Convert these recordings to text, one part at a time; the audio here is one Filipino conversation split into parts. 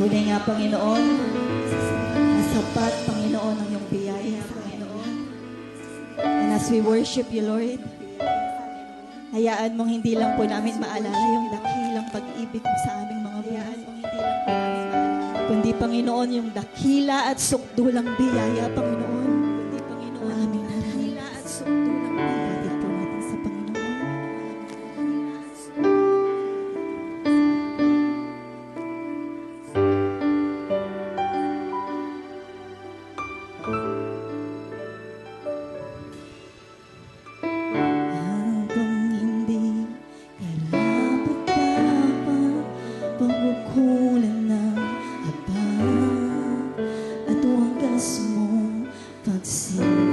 Tunay nga, Panginoon, sapat, Panginoon, ang iyong biyaya sa Panginoon. And as we worship you, Lord, hayaan mong hindi lang po namin maalala yung dakilang pag-ibig mo sa aming mga buhay. Kundi, Panginoon, yung dakila at sukdulang biyaya, Panginoon. Kundi, Panginoon, aming dakila at sukdulang biyaya po natin sa Panginoon. Habang hindi karapat-dapat, pagkukulan ng at wagas mong pagsilang.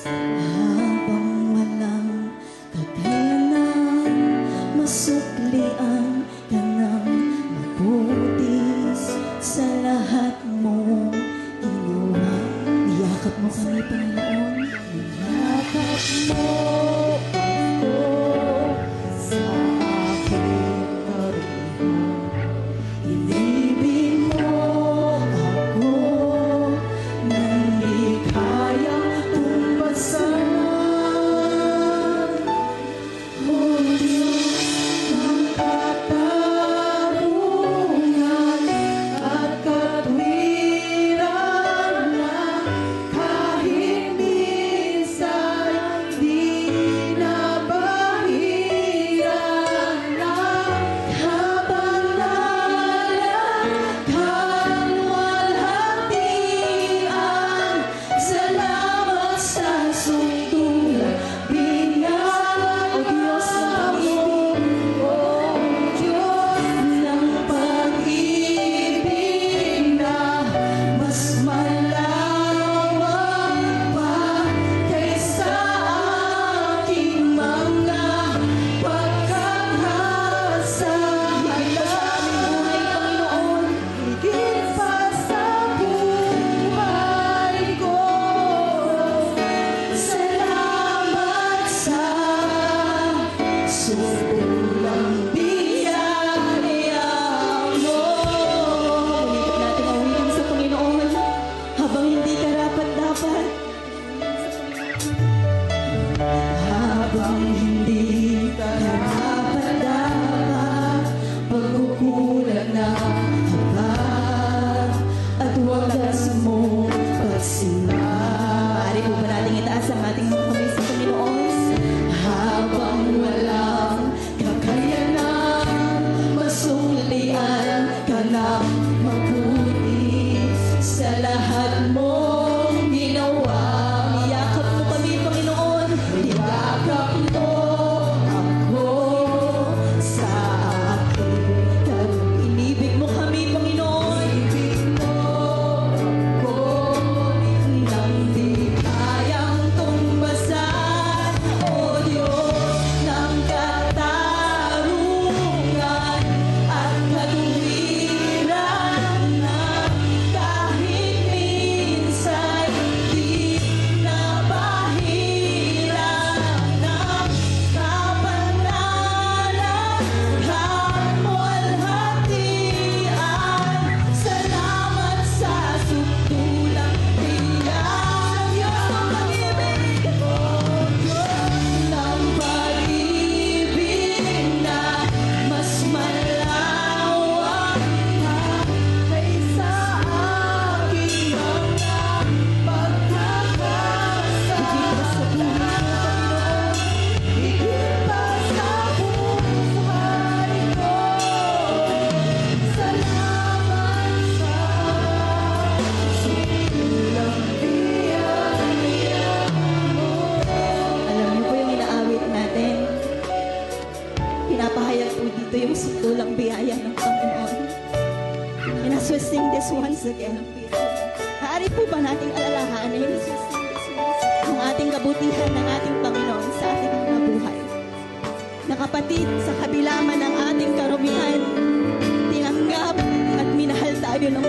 Habang walang kakayanan, masuklian ka ng mabuti sa lahat mong ginawa. Niyakap mo kami, Panginoon. Niyakap mo ako sa aking karuhan. Inibig mo ako nang di kayang tumbasan. O Diyos ng katarungan at katwiran na kahit minsan di nabahiran na kabanalan, kalwalhatian. Salamat sa suntulan binyan, O Diyos ng pag-ibig, O Diyos ng pag-ibig na mas malawak pa kaysa aking mga pagkakasala. Higit pa sa buhay ko, salamat sa sulang biyaya mo. Ulitin natin ang awitin sa Panginoon habang hindi karapat-dapat. Habang hindi karapat-dapat, pagkukulan ng habag at wagas mong pagsila. Maaari po ba natin itaas ang ating mga kamay sa Panginoon? Habang walang kakayanan, masuklian ka ng mabuti sa lahat mong ginawa. Niyakap mo kami, Panginoon. Niyakap mo ako sa akin. Inibig mo kami, Panginoon. Inibig mo ako nang di kayang tumbasan. O Diyos ng katarungan at katwiran na kahit minsan di nabahiran ng kabanalan, kalwalhatian. Salamat sa sukdulang binyan, Diyos ng pag-ibig, O Diyos ng pag-ibig na mas malawak pa kaysa aking mga pagkakasala. Higit pa sa buhay ko, salamat sa sulang biyaya mo. Alam niyo po yung inaawit natin, pinapahayag po dito yung sutulang biyaya ng Panginoon. And as we sing this once again, maaari po ba nating alalahanin ang ating kabutihan ng ating Panginoon sa ating mga buhay? Na kapatid, sa kabila man ng ating karumihan, tinanggap at minahal tayo ng